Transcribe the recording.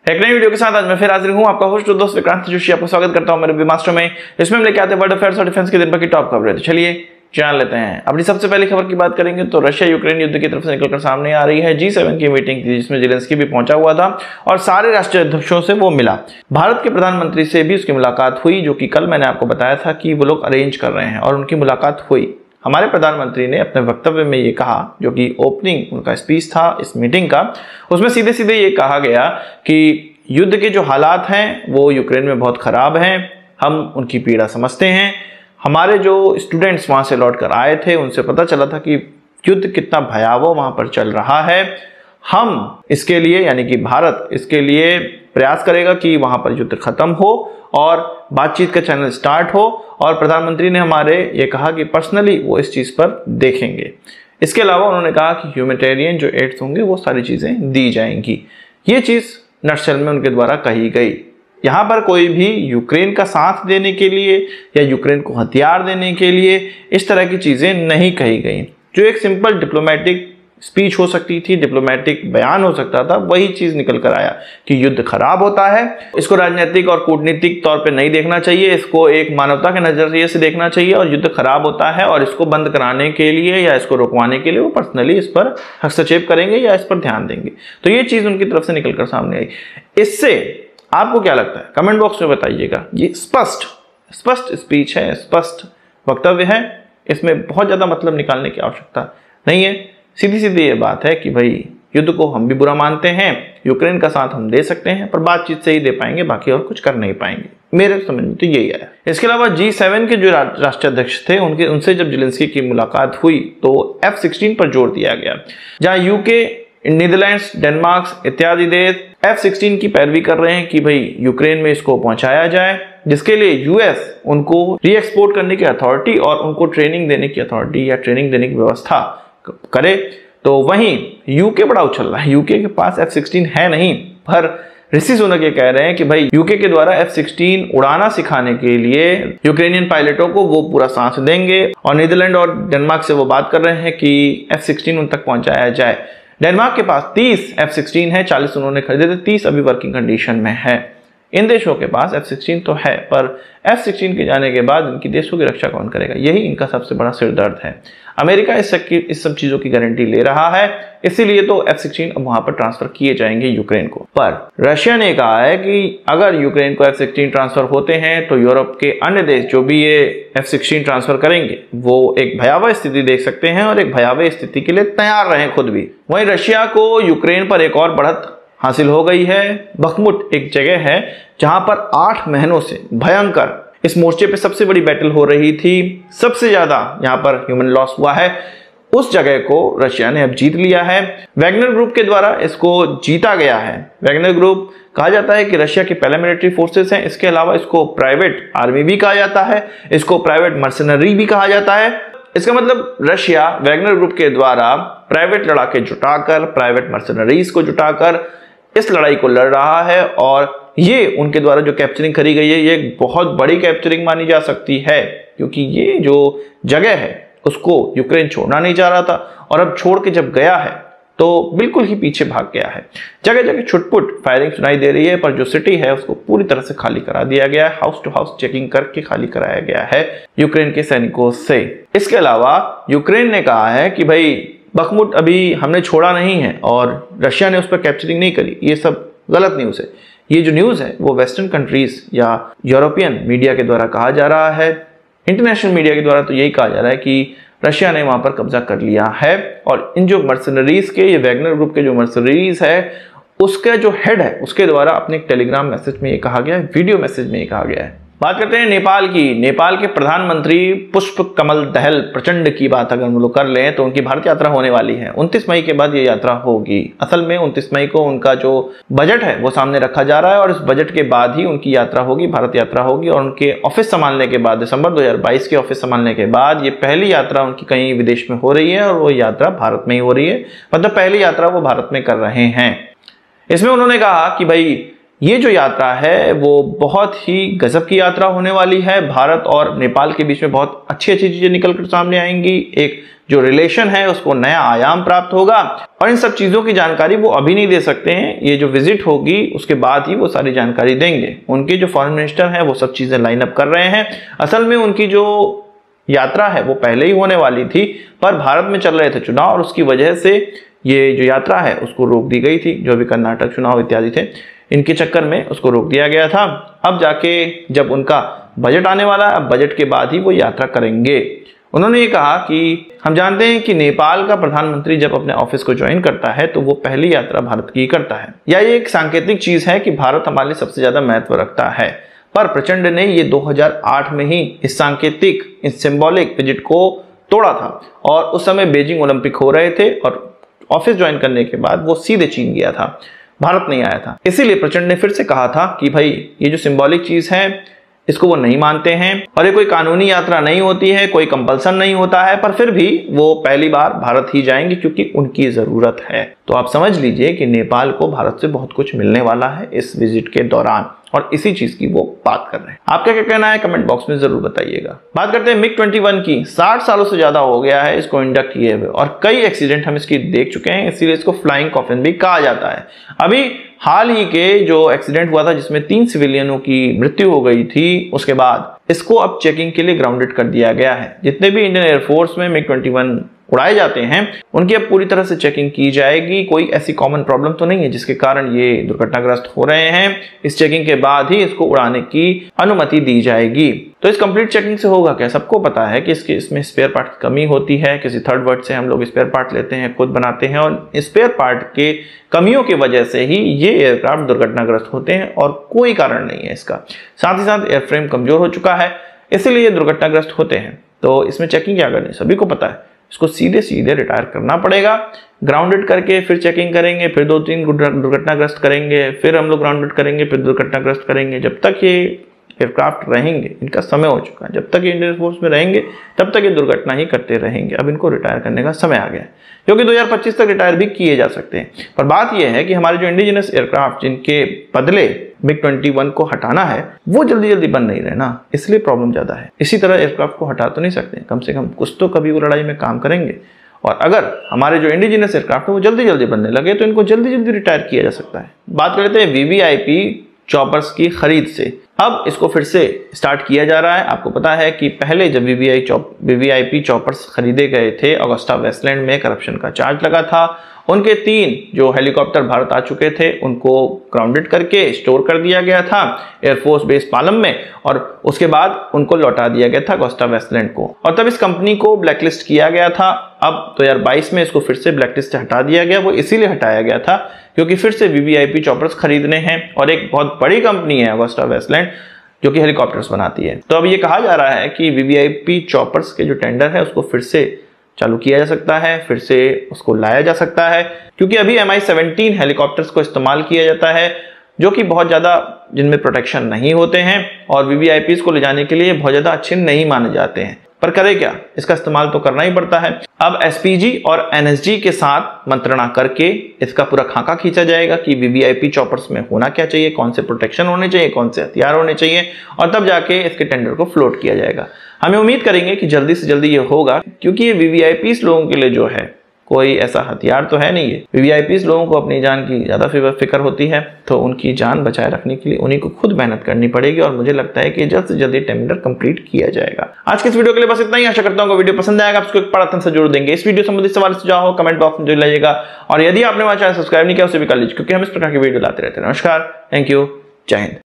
एक नई वीडियो के साथ आज मैं फिर हाजिर हूं, आपका होस्ट दोस्त विक्रांत जोशी। आपको स्वागत करता हूं मेरे मास्टर में। इसमें हम लेके आते हैं वर्ल्ड अफेयर्स और डिफेंस के दिन भर की टॉप खबरें। तो चलिए जान लेते हैं। अपनी सबसे पहली खबर की बात करेंगे तो रशिया यूक्रेन युद्ध की तरफ से निकलकर सामने आ रही है। G7 की मीटिंग थी जिसमें जेलेंस्की भी पहुंचा हुआ था और सारे राष्ट्रीय अध्यक्षों से वो मिला। भारत के प्रधानमंत्री से भी उसकी मुलाकात हुई, जो कि कल मैंने आपको बताया था कि वो लोग अरेंज कर रहे हैं और उनकी मुलाकात हुई। हमारे प्रधानमंत्री ने अपने वक्तव्य में ये कहा, जो कि ओपनिंग उनका स्पीच था इस मीटिंग का, उसमें सीधे सीधे ये कहा गया कि युद्ध के जो हालात हैं वो यूक्रेन में बहुत खराब हैं, हम उनकी पीड़ा समझते हैं। हमारे जो स्टूडेंट्स वहाँ से लौट कर आए थे उनसे पता चला था कि युद्ध कितना भयावह वहाँ पर चल रहा है। हम इसके लिए यानी कि भारत इसके लिए प्रयास करेगा कि वहाँ पर युद्ध खत्म हो और बातचीत का चैनल स्टार्ट हो। और प्रधानमंत्री ने हमारे ये कहा कि पर्सनली वो इस चीज़ पर देखेंगे। इसके अलावा उन्होंने कहा कि ह्यूमैनिटेरियन जो एड्स होंगे वो सारी चीज़ें दी जाएंगी। ये चीज़ नटशेल में उनके द्वारा कही गई। यहाँ पर कोई भी यूक्रेन का साथ देने के लिए या यूक्रेन को हथियार देने के लिए इस तरह की चीज़ें नहीं कही गई। जो एक सिंपल डिप्लोमेटिक स्पीच हो सकती थी, डिप्लोमेटिक बयान हो सकता था, वही चीज़ निकल कर आया कि युद्ध खराब होता है। इसको राजनीतिक और कूटनीतिक तौर पे नहीं देखना चाहिए, इसको एक मानवता के नजरिए से देखना चाहिए। और युद्ध खराब होता है और इसको बंद कराने के लिए या इसको रुकवाने के लिए वो पर्सनली इस पर हस्तक्षेप करेंगे या इस पर ध्यान देंगे। तो ये चीज़ उनकी तरफ से निकल कर सामने आई। इससे आपको क्या लगता है कमेंट बॉक्स में बताइएगा। ये स्पष्ट स्पीच है, स्पष्ट वक्तव्य है, इसमें बहुत ज़्यादा मतलब निकालने की आवश्यकता नहीं है। सीधी सीधी ये बात है कि भाई युद्ध को हम भी बुरा मानते हैं, यूक्रेन का साथ हम दे सकते हैं पर बातचीत से ही दे पाएंगे, बाकी और कुछ कर नहीं पाएंगे। मेरे समझ में तो यही आया। इसके अलावा G7 के जो राष्ट्रीय अध्यक्ष थे उनसे जब जेलेंस्की की मुलाकात हुई तो F-16 पर जोर दिया गया। जहाँ यूके, नीदरलैंड्स, डेनमार्क इत्यादि देश F-16 की पैरवी कर रहे हैं कि भाई यूक्रेन में इसको पहुंचाया जाए, जिसके लिए यूएस उनको री एक्सपोर्ट करने की अथॉरिटी और उनको ट्रेनिंग देने की अथॉरिटी या ट्रेनिंग देने की व्यवस्था करे। तो वहीं यूके बड़ा उछल रहा है। यूके के पास F-16 है नहीं, पर ऋषि सुनक ये कह रहे हैं कि भाई यूके के द्वारा F-16 उड़ाना सिखाने के लिए यूक्रेनियन पायलटों को वो पूरा साथ देंगे। और नीदरलैंड और डेनमार्क से वो बात कर रहे हैं कि F-16 उन तक पहुंचाया जाए। डेनमार्क के पास 30 F-16 है, 40 उन्होंने खरीदे थे, 30 अभी वर्किंग कंडीशन में है। इन देशों के पास F-16 तो है, पर F-16 के जाने के बाद इनकी देशों की रक्षा कौन करेगा, यही इनका सबसे बड़ा सिरदर्द है। अमेरिका इस सब चीजों की गारंटी ले रहा है, इसीलिए तो F-16 अब वहां पर ट्रांसफर किए जाएंगे यूक्रेन को। पर रशिया ने कहा है कि अगर यूक्रेन को F-16 ट्रांसफर होते हैं तो यूरोप के अन्य देश जो भी ये F-16 ट्रांसफर करेंगे वो एक भयावह स्थिति देख सकते हैं और एक भयावह स्थिति के लिए तैयार रहें खुद भी। वहीं रशिया को यूक्रेन पर एक और बढ़त हासिल हो गई है। बखमुट एक जगह है जहां पर 8 महीनों से भयंकर इस मोर्चे पे सबसे बड़ी बैटल हो रही थी, सबसे ज्यादा यहां पर ह्यूमन लॉस हुआ है। उस जगह को रशिया ने अब जीत लिया है। वैगनर ग्रुप के द्वारा इसको जीता गया है। वैगनर ग्रुप कहा जाता है कि रशिया के पैरामिलिट्री फोर्सेस हैं। इसके अलावा इसको प्राइवेट आर्मी भी कहा जाता है, इसको प्राइवेट मर्सनरी भी कहा जाता है। इसका मतलब रशिया वैगनर ग्रुप के द्वारा प्राइवेट लड़ाके जुटाकर, प्राइवेट मर्सनरीज को जुटाकर इस लड़ाई को लड़ रहा है। और ये उनके द्वारा जो कैप्चरिंग करी गई है ये एक बहुत बड़ी कैप्चरिंग मानी जा सकती है, क्योंकि ये जो जगह है उसको यूक्रेन छोड़ना नहीं चाह रहा था और अब छोड़ के जब गया है तो बिल्कुल ही पीछे भाग गया है। जगह जगह छुटपुट फायरिंग सुनाई दे रही है, पर जो सिटी है उसको पूरी तरह से खाली करा दिया गया है। हाउस टू हाउस चेकिंग करके खाली कराया गया है यूक्रेन के सैनिकों से। इसके अलावा यूक्रेन ने कहा है कि भाई बखमुट अभी हमने छोड़ा नहीं है और रशिया ने उस पर कैप्चरिंग नहीं करी। ये सब गलत न्यूज़ है। ये जो न्यूज़ है वो वेस्टर्न कंट्रीज या यूरोपियन मीडिया के द्वारा कहा जा रहा है। इंटरनेशनल मीडिया के द्वारा तो यही कहा जा रहा है कि रशिया ने वहां पर कब्जा कर लिया है। और इन जो मर्सनरीज के, ये वैगनर ग्रुप के जो मर्सनरीज है उसका जो हेड है उसके द्वारा अपने एक टेलीग्राम मैसेज में ये कहा गया है, वीडियो मैसेज में ये कहा गया है। बात करते हैं नेपाल की। नेपाल के प्रधानमंत्री पुष्प कमल दहल प्रचंड की बात अगर हम लोग कर लें तो उनकी भारत यात्रा होने वाली है। 29 मई के बाद ये यात्रा होगी। असल में 29 मई को उनका जो बजट है वो सामने रखा जा रहा है और इस बजट के बाद ही उनकी यात्रा होगी, भारत यात्रा होगी। और उनके ऑफिस संभालने के बाद, दिसंबर 2022 के ऑफिस संभालने के बाद ये पहली यात्रा उनकी कहीं विदेश में हो रही है और वो यात्रा भारत में ही हो रही है। मतलब पहली यात्रा वो भारत में कर रहे हैं। इसमें उन्होंने कहा कि भाई ये जो यात्रा है वो बहुत ही गजब की यात्रा होने वाली है। भारत और नेपाल के बीच में बहुत अच्छी अच्छी चीजें निकल कर सामने आएंगी। एक जो रिलेशन है उसको नया आयाम प्राप्त होगा और इन सब चीजों की जानकारी वो अभी नहीं दे सकते हैं। ये जो विजिट होगी उसके बाद ही वो सारी जानकारी देंगे। उनके जो फॉरेन मिनिस्टर हैं वो सब चीजें लाइन अप कर रहे हैं। असल में उनकी जो यात्रा है वो पहले ही होने वाली थी, पर भारत में चल रहे थे चुनाव और उसकी वजह से ये जो यात्रा है उसको रोक दी गई थी। जो भी कर्नाटक चुनाव इत्यादि थे इनके चक्कर में उसको रोक दिया गया था। अब जाके जब उनका बजट आने वाला है, अब बजट के बाद ही वो यात्रा करेंगे। उन्होंने ये कहा कि हम जानते हैं कि नेपाल का प्रधानमंत्री जब अपने ऑफिस को ज्वाइन करता है तो वो पहली यात्रा भारत की करता है, या ये एक सांकेतिक चीज है कि भारत हमारे लिए सबसे ज्यादा महत्व रखता है। पर प्रचंड ने ये 2008 में ही इस सांकेतिक, इस सिंबॉलिक विजिट को तोड़ा था और उस समय बीजिंग ओलंपिक हो रहे थे और ऑफिस ज्वाइन करने के बाद वो सीधे चीन गया था, भारत नहीं आया था। इसीलिए प्रचंड ने फिर से कहा था कि भाई ये जो सिंबॉलिक चीज है इसको वो नहीं मानते हैं और ये कोई कानूनी यात्रा नहीं होती है, कोई कंपल्सन नहीं होता है, पर फिर भी वो पहली बार भारत ही जाएंगे क्योंकि उनकी जरूरत है। तो आप समझ लीजिए कि नेपाल को भारत से बहुत कुछ मिलने वाला है इस विजिट के दौरान और इसी चीज की वो बात कर रहे हैं। आपका क्या कहना है कमेंट बॉक्स में जरूर बताइएगा। बात करते हैं MiG-21 की। 60 सालों से ज्यादा हो गया है इसको इंडक्ट किए हुए और कई एक्सीडेंट हम इसकी देख चुके हैं, इसीलिए इसको फ्लाइंग कॉफिन भी कहा जाता है। अभी हाल ही के जो एक्सीडेंट हुआ था जिसमें 3 सिविलियनों की मृत्यु हो गई थी, उसके बाद इसको अब चेकिंग के लिए ग्राउंडेड कर दिया गया है। जितने भी इंडियन एयरफोर्स में MiG-21 उड़ाए जाते हैं उनकी अब पूरी तरह से चेकिंग की जाएगी। कोई ऐसी कॉमन प्रॉब्लम तो नहीं है जिसके कारण ये दुर्घटनाग्रस्त हो रहे हैं। इस चेकिंग के बाद ही इसको उड़ाने की अनुमति दी जाएगी। तो इस कंप्लीट चेकिंग से होगा क्या? सबको पता है कि इसमें स्पेयर पार्ट की कमी होती है। किसी थर्ड वर्ड से हम लोग स्पेयर पार्ट लेते हैं, खुद बनाते हैं और स्पेयर पार्ट के कमियों की वजह से ही ये एयरक्राफ्ट दुर्घटनाग्रस्त होते हैं और कोई कारण नहीं है इसका। साथ ही साथ एयरफ्रेम कमजोर हो चुका है, इसलिए ये दुर्घटनाग्रस्त होते हैं। तो इसमें चेकिंग क्या करनी सभी को पता है, इसको सीधे सीधे रिटायर करना पड़ेगा। ग्राउंडेड करके फिर चेकिंग करेंगे, फिर 2-3 दुर्घटनाग्रस्त करेंगे, फिर हम लोग ग्राउंडेड करेंगे, फिर दुर्घटनाग्रस्त करेंगे। जब तक ये एयरक्राफ्ट रहेंगे, इनका समय हो चुका है, जब तक ये इंडियन फोर्स में रहेंगे तब तक ये दुर्घटना ही करते रहेंगे। अब इनको रिटायर करने का समय आ गया है, क्योंकि 2025 तक रिटायर भी किए जा सकते हैं। पर बात यह है कि हमारे जो इंडिजिनस एयरक्राफ्ट जिनके बदले MiG-21 को हटाना है वो जल्दी जल्दी बन नहीं रहे ना, इसलिए प्रॉब्लम ज्यादा है। इसी तरह एयरक्राफ्ट को हटा तो नहीं सकते, कम से कम कुछ तो कभी वो लड़ाई में काम करेंगे। और अगर हमारे जो इंडिजिनस एयरक्राफ्ट है वो जल्दी जल्दी बनने लगे तो इनको जल्दी जल्दी रिटायर किया जा सकता है। बात कर लेते हैं VVIP चॉपर्स की खरीद से। अब इसको फिर से स्टार्ट किया जा रहा है। आपको पता है कि पहले जब VVIP चॉपर्स खरीदे गए थे, अगस्टा वेस्टलैंड में करप्शन का चार्ज लगा था। उनके 3 जो हेलीकॉप्टर भारत आ चुके थे उनको ग्राउंडेड करके स्टोर कर दिया गया था एयरफोर्स बेस पालम में और उसके बाद उनको लौटा दिया गया था अगस्टा वेस्टलैंड को, और तब इस कंपनी को ब्लैकलिस्ट किया गया था। अब 2022 में इसको फिर से ब्लैकलिस्ट से हटा दिया गया। वो इसीलिए हटाया गया था क्योंकि फिर से VVIP चॉपर्स खरीदने हैं और एक बहुत बड़ी कंपनी है अगस्टा वेस्टलैंड जो कि हेलीकॉप्टर्स बनाती है। तो अब ये कहा जा रहा है कि VVIP चॉपर्स के जो टेंडर है उसको फिर से चालू किया जा सकता है, फिर से उसको लाया जा सकता है, क्योंकि अभी MI-17 हेलीकॉप्टर्स को इस्तेमाल किया जाता है जो कि बहुत ज़्यादा जिनमें प्रोटेक्शन नहीं होते हैं और VVIPs को ले जाने के लिए बहुत ज़्यादा अच्छे नहीं माने जाते हैं। पर करे क्या, इसका इस्तेमाल तो करना ही पड़ता है। अब SPG और NSG के साथ मंत्रणा करके इसका पूरा खाका खींचा जाएगा कि VVIP चॉपर्स में होना क्या चाहिए, कौन से प्रोटेक्शन होने चाहिए, कौन से हथियार होने चाहिए, और तब जाके इसके टेंडर को फ्लोट किया जाएगा। हमें उम्मीद करेंगे कि जल्दी से जल्दी ये होगा, क्योंकि ये VVIPs लोगों के लिए जो है कोई ऐसा हथियार तो है नहीं है। VVIPs लोगों को अपनी जान की ज्यादा फिक्र होती है, तो उनकी जान बचाए रखने के लिए उन्हीं को खुद मेहनत करनी पड़ेगी और मुझे लगता है कि जल्द से जल्द टेंडर कंप्लीट किया जाएगा। आज के इस वीडियो के लिए बस इतना ही। आशा करता हूँ वीडियो पसंद आएगा, आपको एक बड़ा से जरूर देंगे। इस वीडियो संबंधित सवाल सुझाव हो कमेंट बॉक्स में जरूर लाइएगा और यदि आपने हमारा चैनल सब्सक्राइब नहीं किया उसे भी कर लीजिए, क्योंकि हम इस प्रकार की वीडियो लाते रहते हैं। नमस्कार, थैंक यू, जय हिंद।